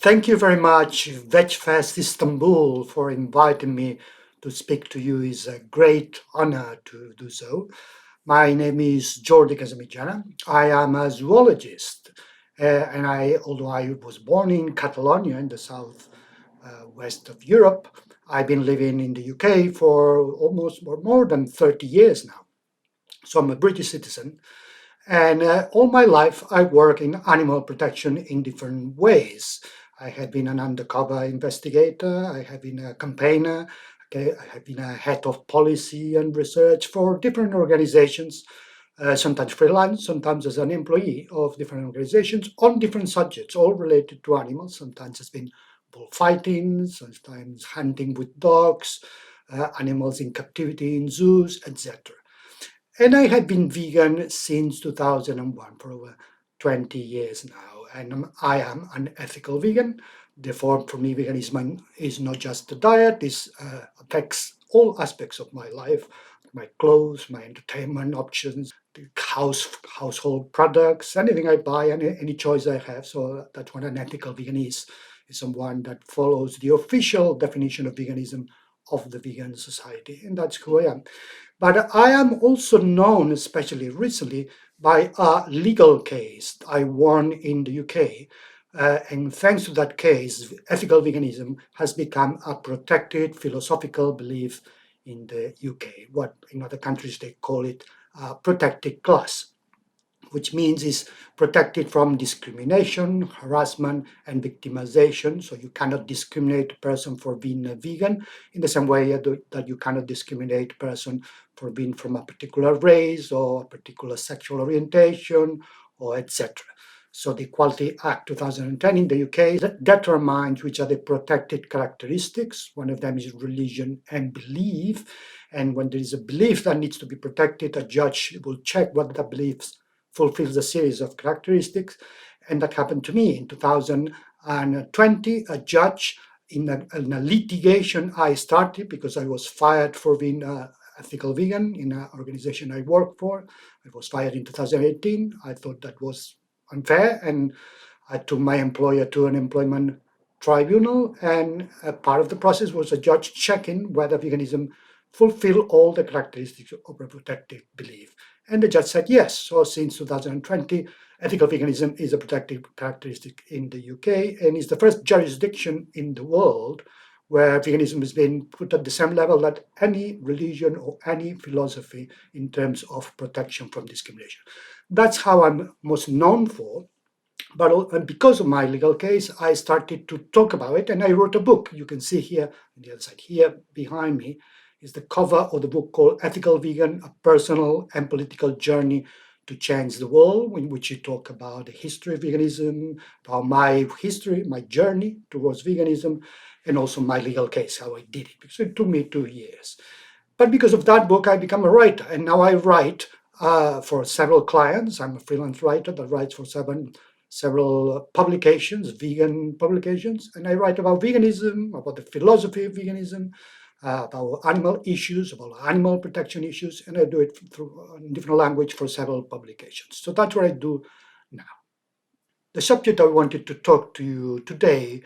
Thank you very much, VegFest Istanbul, for inviting me to speak to you. It's a great honor to do so. My name is Jordi Casamijana. I am a zoologist, although I was born in Catalonia in the south west of Europe, I've been living in the UK for almost or more than 30 years now. So I'm a British citizen, and all my life, I work in animal protection in different ways. I have been an undercover investigator, I have been a campaigner, okay, I have been a head of policy and research for different organizations, sometimes freelance, sometimes as an employee of different organizations on different subjects, all related to animals. Sometimes it's been bullfighting, sometimes hunting with dogs, animals in captivity in zoos, etc. And I have been vegan since 2001 for over 20 years now. And I am an ethical vegan. Therefore, for me, veganism is not just a diet, it affects all aspects of my life, my clothes, my entertainment options, the household products, anything I buy, any choice I have. So that's what an ethical vegan is someone that follows the official definition of veganism of the Vegan Society. And that's who I am. But I am also known, especially recently, by a legal case I won in the UK. And thanks to that case, ethical veganism has become a protected philosophical belief in the UK. What in other countries they call it a protected class, which means is protected from discrimination, harassment, and victimization. So you cannot discriminate a person for being a vegan in the same way that you cannot discriminate a person for being from a particular race or a particular sexual orientation or etc. So the Equality Act 2010 in the UK determines which are the protected characteristics. One of them is religion and belief. And when there is a belief that needs to be protected, a judge will check what the beliefs fulfills a series of characteristics. And that happened to me in 2020. A judge in a litigation I started because I was fired for being an ethical vegan in an organization I work for. I was fired in 2018. I thought that was unfair, and I took my employer to an employment tribunal, and a part of the process was a judge checking whether veganism fulfill all the characteristics of a protected belief. And the judge said yes. So since 2020, ethical veganism is a protected characteristic in the UK and is the first jurisdiction in the world where veganism has been put at the same level that any religion or any philosophy in terms of protection from discrimination. That's how I'm most known for. But because of my legal case, I started to talk about it, and I wrote a book. You can see here on the other side, here behind me, is the cover of the book called Ethical Vegan, A Personal and Political Journey to Change the World, in which you talk about the history of veganism, about my history, my journey towards veganism, and also my legal case, how I did it, because it took me 2 years. But because of that book, I became a writer, and now I write for several clients. I'm a freelance writer that writes for several publications, vegan publications, and I write about veganism, about the philosophy of veganism, about animal issues, about animal protection issues, and I do it through in different language for several publications. So that's what I do now. The subject I wanted to talk to you today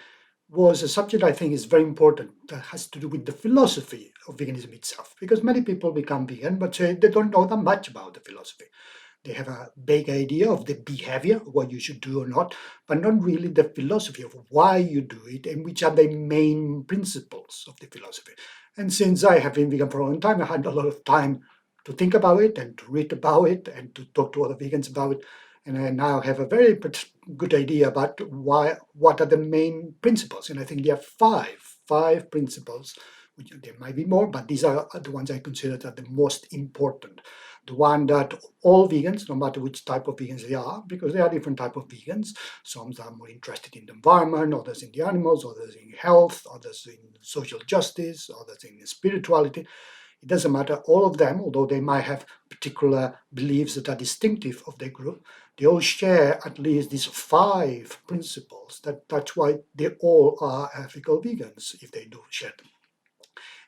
was a subject I think is very important that has to do with the philosophy of veganism itself, because many people become vegan, but they don't know that much about the philosophy. They have a vague idea of the behavior, what you should do or not, but not really the philosophy of why you do it and which are the main principles of the philosophy. And since I have been vegan for a long time, I had a lot of time to think about it and to read about it and to talk to other vegans about it. And I now have a very good idea about what are the main principles. And I think there are five principles, which there might be more, but these are the ones I consider that the most important. The one that all vegans, no matter which type of vegans they are, because there are different type of vegans. Some are more interested in the environment, others in the animals, others in health, others in social justice, others in spirituality. It doesn't matter, all of them, although they might have particular beliefs that are distinctive of their group, they all share at least these five principles. That's why they all are ethical vegans, if they do share them.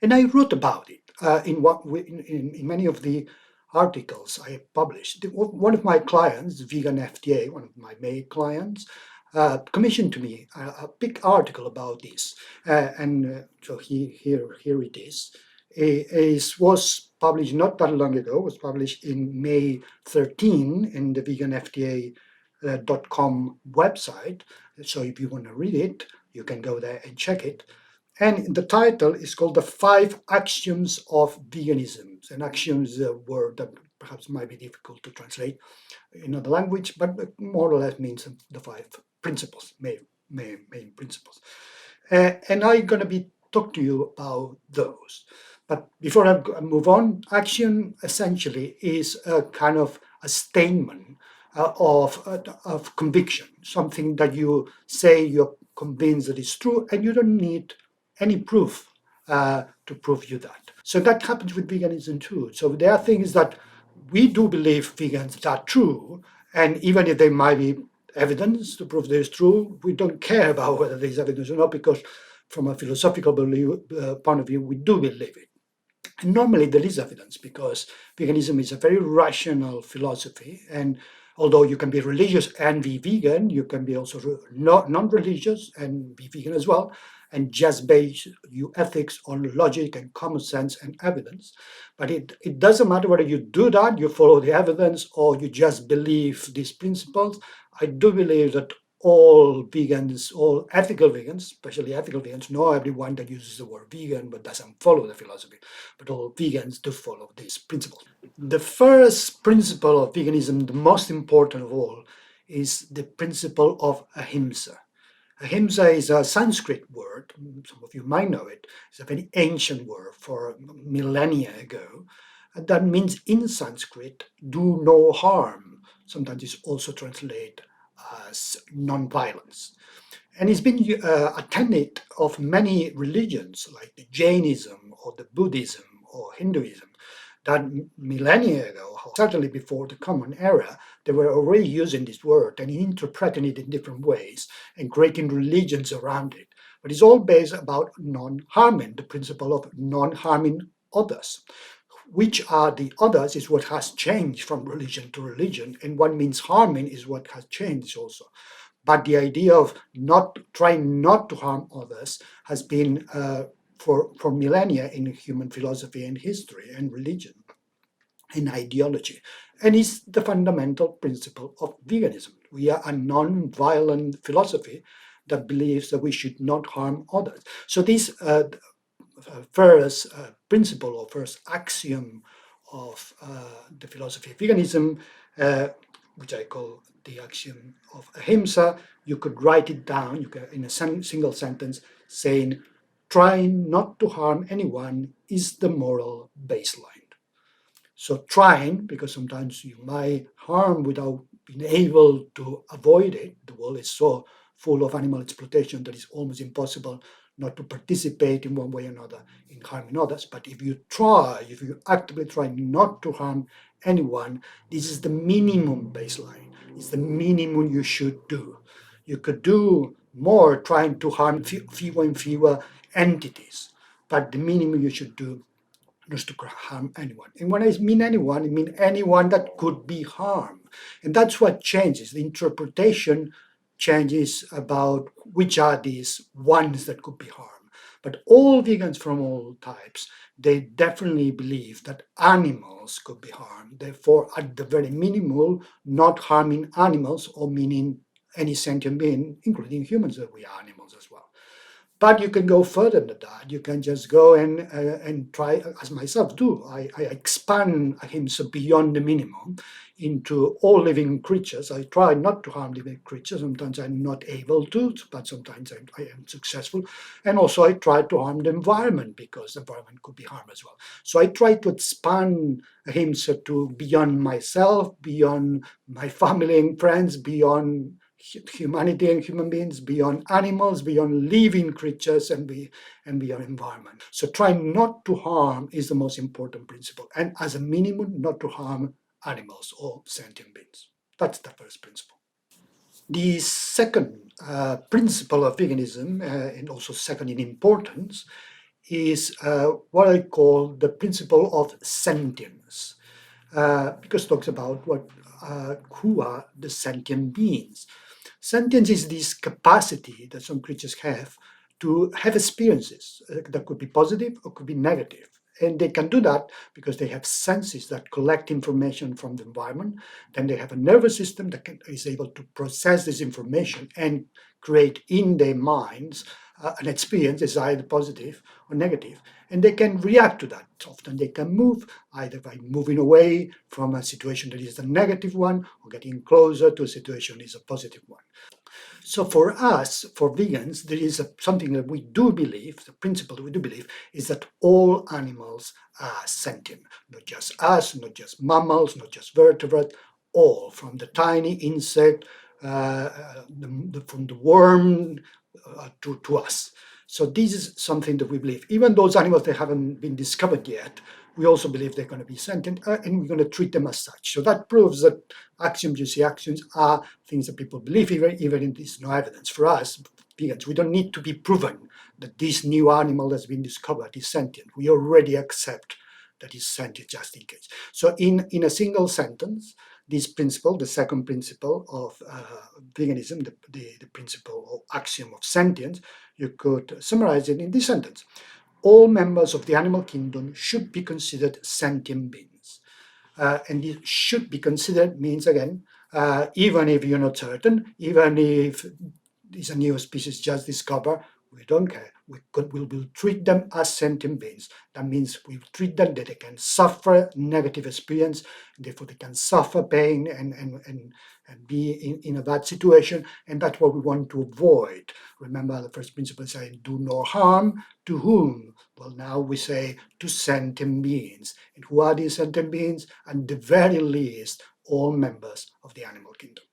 And I wrote about it in many of the articles I published. One of my clients, Vegan FDA, one of my main clients, commissioned to me a big article about this, so here it is. It was published not that long ago. It was published in May 13 in the veganfda.com website. So if you want to read it, you can go there and check it. And the title is called The 5 Axioms of Veganism. And axioms is a word that perhaps might be difficult to translate in another language, but more or less means the 5 principles, main principles. And I'm going to be talk to you about those. But before I move on, axiom essentially is a kind of a statement of conviction, something that you say you're convinced that it's true, and you don't need any proof to prove you that. So that happens with veganism too. So there are things that we do believe vegans are true, and even if there might be evidence to prove this true, we don't care about whether there's evidence or not, because from a philosophical point of view, we do believe it. And normally there is evidence, because veganism is a very rational philosophy, and although you can be religious and be vegan, you can be also non-religious and be vegan as well, and just base your ethics on logic and common sense and evidence. But it doesn't matter whether you do that, you follow the evidence, or you just believe these principles. I do believe that all vegans, all ethical vegans, especially ethical vegans, not everyone that uses the word vegan but doesn't follow the philosophy, but all vegans do follow these principles. The first principle of veganism, the most important of all, is the principle of ahimsa. Ahimsa is a Sanskrit word, some of you might know it. It's a very ancient word for millennia ago. And that means in Sanskrit, do no harm. Sometimes it's also translated as non-violence. And it's been a tenet of many religions, like the Jainism or the Buddhism or Hinduism, that millennia ago, certainly before the Common Era, they were already using this word and interpreting it in different ways and creating religions around it. But it's all based about non-harming, the principle of non-harming others. Which are the others is what has changed from religion to religion, and what means harming is what has changed also. But the idea of not trying not to harm others has been for millennia in human philosophy and history and religion and ideology, and is the fundamental principle of veganism. We are a non-violent philosophy that believes that we should not harm others. So this first principle or first axiom of the philosophy of veganism, which I call the axiom of ahimsa, you could write it down in a single sentence saying, trying not to harm anyone is the moral baseline. So trying, because sometimes you might harm without being able to avoid it. The world is so full of animal exploitation that it's almost impossible not to participate in one way or another in harming others. But if you actively try not to harm anyone, this is the minimum baseline. It's the minimum you should do. You could do more trying to harm fewer and fewer entities, but the minimum you should do is to harm anyone. And when I mean anyone, I mean anyone that could be harmed. And that's what changes. The interpretation changes about which are these ones that could be harmed. But all vegans from all types, they definitely believe that animals could be harmed. Therefore, at the very minimal, not harming animals, or meaning any sentient being, including humans, that we are animals as well. But you can go further than that. You can just go and try, as myself do. I expand ahimsa beyond the minimum into all living creatures. I try not to harm living creatures. Sometimes I'm not able to, but sometimes I am successful. And also I try to harm the environment, because the environment could be harmed as well. So I try to expand ahimsa to beyond myself, beyond my family and friends, beyond humanity and human beings, beyond animals, beyond living creatures, and beyond environment. So trying not to harm is the most important principle, and as a minimum, not to harm animals or sentient beings. That's the first principle. The second principle of veganism, and also second in importance, is what I call the principle of sentience, because it talks about who are the sentient beings. Sentience is this capacity that some creatures have to have experiences that could be positive or could be negative. And they can do that because they have senses that collect information from the environment. Then they have a nervous system that is able to process this information and create in their minds an experience is either positive or negative. And they can react to that. Often they can move either by moving away from a situation that is a negative one or getting closer to a situation that is a positive one. So for us, for vegans, there is something that we do believe, the principle that we do believe, is that all animals are sentient. Not just us, not just mammals, not just vertebrate, all, from the tiny insect, from the worm to us. So this is something that we believe. Even those animals that haven't been discovered yet, we also believe they're going to be sentient, and we're going to treat them as such. So that proves that axioms, you see, axioms are things that people believe, even if there's no evidence. For us, vegans, we don't need to be proven that this new animal that's been discovered is sentient. We already accept that it's sentient just in case. So in a single sentence, this principle, the second principle of veganism, the principle or axiom of sentience, you could summarize it in this sentence. All members of the animal kingdom should be considered sentient beings. And this should be considered means, again, even if you're not certain, even if it's a new species just discovered, we don't care. We will treat them as sentient beings. That means we treat them that they can suffer negative experience, therefore they can suffer pain and be in a bad situation, and that's what we want to avoid. Remember the first principle saying, do no harm to whom? Well, now we say to sentient beings. And who are these sentient beings? At the very least, all members of the animal kingdom.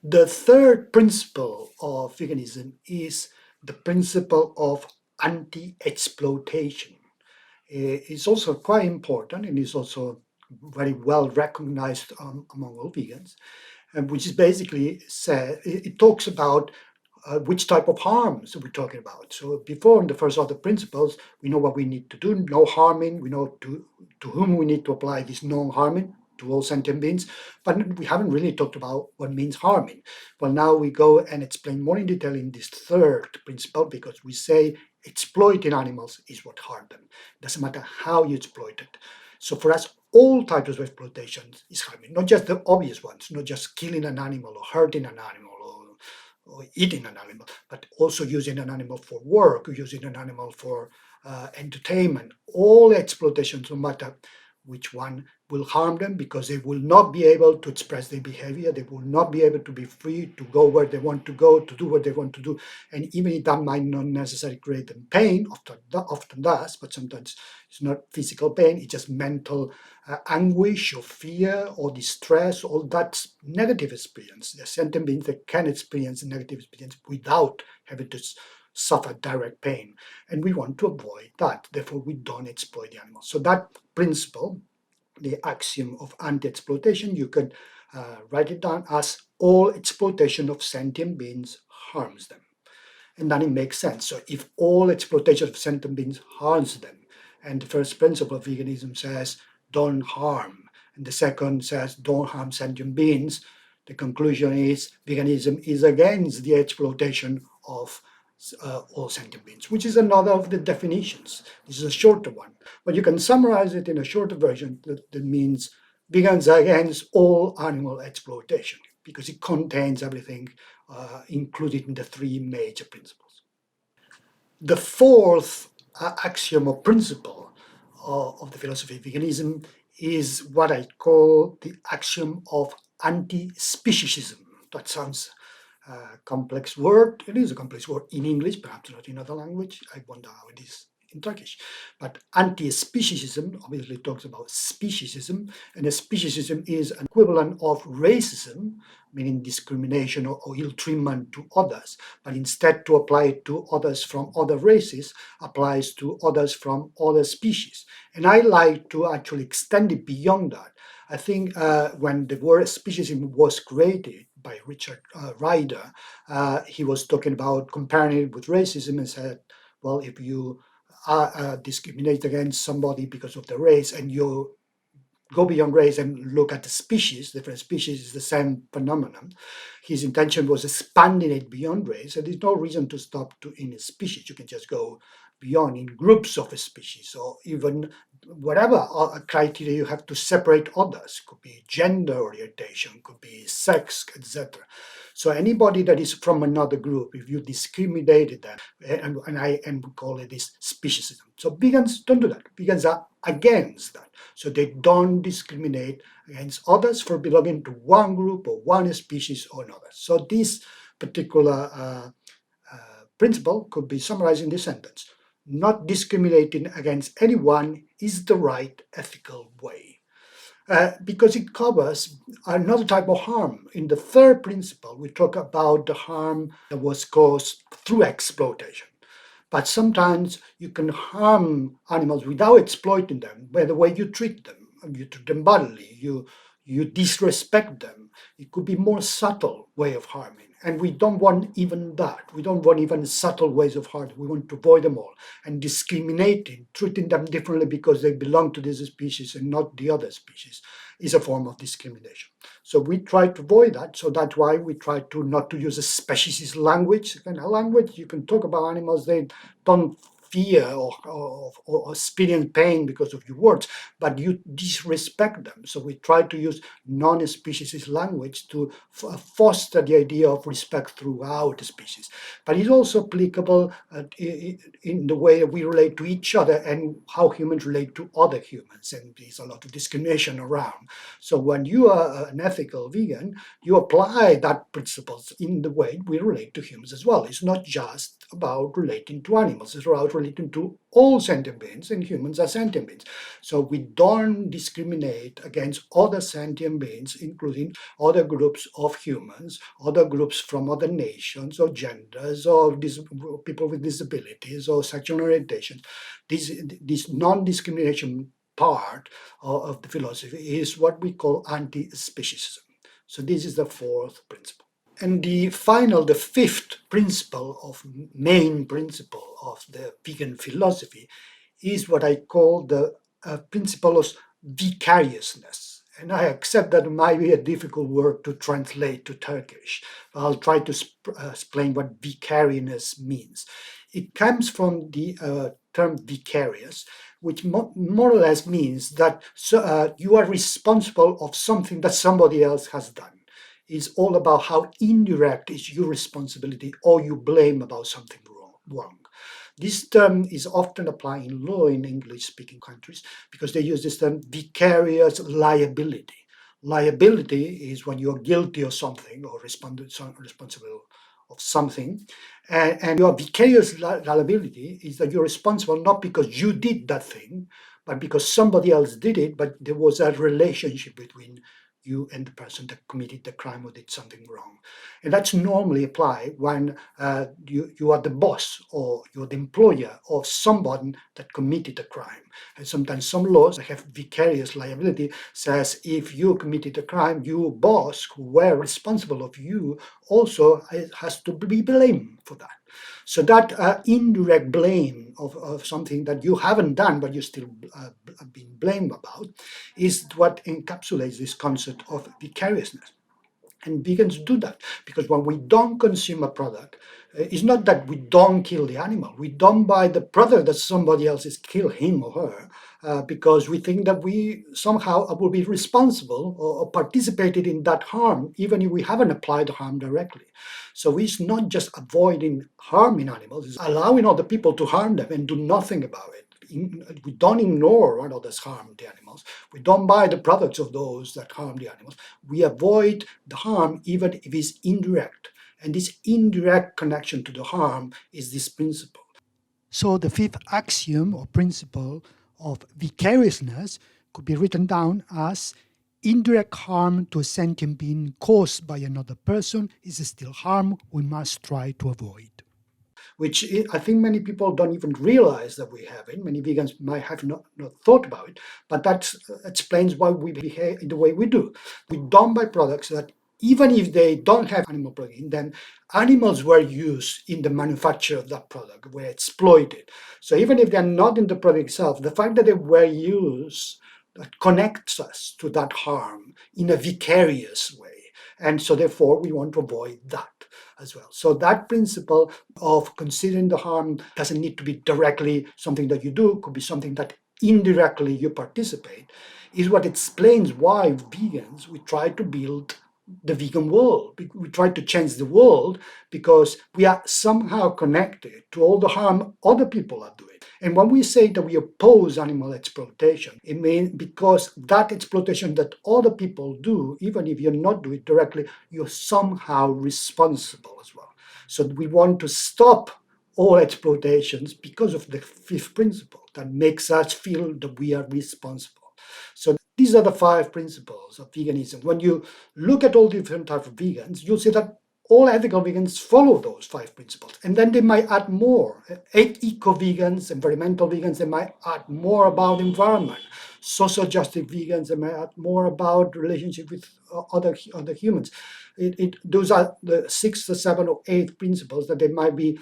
The third principle of veganism is the principle of anti-exploitation. It's also quite important and is also very well recognized among all vegans, which is basically it talks about which type of harms we're talking about. So before in the first order principles, we know what we need to do, no harming, we know to whom we need to apply this non-harming, to all sentient beings, but we haven't really talked about what means harming. Well, now we go and explain more in detail in this third principle, because we say exploiting animals is what harm them. It doesn't matter how you exploit it. So for us, all types of exploitation is harming, not just the obvious ones, not just killing an animal or hurting an animal or eating an animal, but also using an animal for work, using an animal for entertainment. All exploitations, no matter which one, will harm them because they will not be able to express their behavior. They will not be able to be free to go where they want to go, to do what they want to do. And even if that might not necessarily create them pain, often does, but sometimes it's not physical pain, it's just mental anguish or fear or distress, all that negative experience. There are sentient beings that can experience a negative experience without having to suffer direct pain. And we want to avoid that. Therefore, we don't exploit the animals. So that principle, the axiom of anti-exploitation, you can write it down as all exploitation of sentient beings harms them. And then it makes sense. So if all exploitation of sentient beings harms them, and the first principle of veganism says don't harm, and the second says don't harm sentient beings, the conclusion is veganism is against the exploitation of all sentient beings, which is another of the definitions. This is a shorter one, but you can summarize it in a shorter version that means vegans are against all animal exploitation because it contains everything included in the three major principles. The fourth axiom or principle of the philosophy of veganism is what I call the axiom of anti-speciesism. That sounds complex word. It is a complex word in English, perhaps not in other language. I wonder how it is in Turkish. But anti-speciesism obviously talks about speciesism, and speciesism is an equivalent of racism, meaning discrimination or ill treatment to others, but instead to apply it to others from other races, applies to others from other species. And I like to actually extend it beyond that. I think when the word speciesism was created by Richard Ryder, he was talking about comparing it with racism and said, well, if you discriminate against somebody because of their race and you go beyond race and look at the species, different species is the same phenomenon. His intention was expanding it beyond race, and there's no reason to stop in a species. You can just go beyond in groups of a species, or even whatever criteria you have to separate others. Could be gender orientation, could be sex, etc. So anybody that is from another group, if you discriminated them, and we call it this speciesism. So vegans don't do that. Vegans are against that. So they don't discriminate against others for belonging to one group or one species or another. So this particular principle could be summarized in this sentence. Not discriminating against anyone is the right ethical way. Because it covers another type of harm. In the third principle, we talk about the harm that was caused through exploitation. But sometimes you can harm animals without exploiting them by the way you treat them. You treat them badly, you disrespect them. It could be more subtle way of harming. And we don't want even that. We don't want even subtle ways of harming. We want to avoid them all. And discriminating, treating them differently because they belong to this species and not the other species, is a form of discrimination. So we try to avoid that. So that's why we try to not to use a speciesist language. And a language you can talk about animals, they don't fear or experience pain because of your words, but you disrespect them. So we try to use non-speciesist language to foster the idea of respect throughout the species. But it's also applicable in the way that we relate to each other and how humans relate to other humans. And there's a lot of discrimination around. So when you are an ethical vegan, you apply that principles in the way we relate to humans as well. It's not just about relating to animals, it's about relating to all sentient beings, and humans are sentient beings. So we don't discriminate against other sentient beings, including other groups of humans, other groups from other nations or genders or people with disabilities or sexual orientations. This non-discrimination part of the philosophy is what we call anti-speciesism. So this is the fourth principle. And the fifth main principle of the vegan philosophy is what I call the principle of vicariousness. And I accept that it might be a difficult word to translate to Turkish. I'll try to explain what vicarious means. It comes from the term vicarious, which more or less means that you are responsible of something that somebody else has done. It's all about how indirect is your responsibility or you blame about something wrong. This term is often applied in law in English-speaking countries because they use this term vicarious liability. Liability is when you're guilty of something or responsible of something, and your vicarious liability is that you're responsible not because you did that thing, but because somebody else did it, but there was a relationship between you and the person that committed the crime or did something wrong. And that's normally applied when you are the boss or you're the employer of someone that committed a crime. And sometimes some laws that have vicarious liability says if you committed a crime, your boss who were responsible of you also has to be blamed for that. So that indirect blame of something that you haven't done but you still being blamed about is what encapsulates this concept of vicariousness. And vegans do that because when we don't consume a product, it's not that we don't kill the animal. We don't buy the product that somebody else is kill him or her because we think that we somehow will be responsible or participated in that harm, even if we haven't applied the harm directly. So it's not just avoiding harming animals, it's allowing other people to harm them and do nothing about it. We don't ignore what others harm the animals. We don't buy the products of those that harm the animals. We avoid the harm even if it's indirect. And this indirect connection to the harm is this principle. So the fifth axiom or principle of vicariousness could be written down as indirect harm to a sentient being caused by another person is still harm we must try to avoid. Which I think many people don't even realize that we have it. Many vegans might have not thought about it, but that explains why we behave the way we do. We don't buy products that, even if they don't have animal protein, then animals were used in the manufacture of that product, were exploited. So even if they're not in the product itself, the fact that they were used that connects us to that harm in a vicarious way. And so therefore we want to avoid that as well. So that principle of considering the harm doesn't need to be directly something that you do, could be something that indirectly you participate, is what explains why vegans, we try to build the vegan world. We try to change the world because we are somehow connected to all the harm other people are doing. And when we say that we oppose animal exploitation, it means because that exploitation that other people do, even if you're not doing it directly, you're somehow responsible as well. So we want to stop all exploitations because of the fifth principle that makes us feel that we are responsible. So these are the 5 principles of veganism. When you look at all different types of vegans, you'll see that all ethical vegans follow those 5 principles. And then they might add more. Eco-vegans, environmental vegans, they might add more about environment. Social justice vegans, they might add more about relationship with other humans. Those are the 6 or 7 or 8 principles that they might be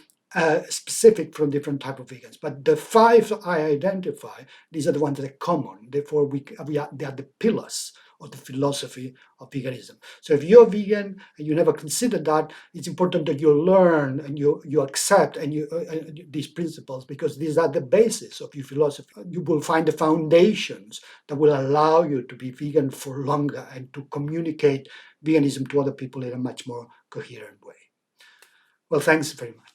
specific from different type of vegans. But the 5 I identify, these are the ones that are common. Therefore, they are the pillars of the philosophy of veganism. So if you're vegan and you never considered that, it's important that you learn and you accept and these principles, because these are the basis of your philosophy. You will find the foundations that will allow you to be vegan for longer and to communicate veganism to other people in a much more coherent way. Well, thanks very much.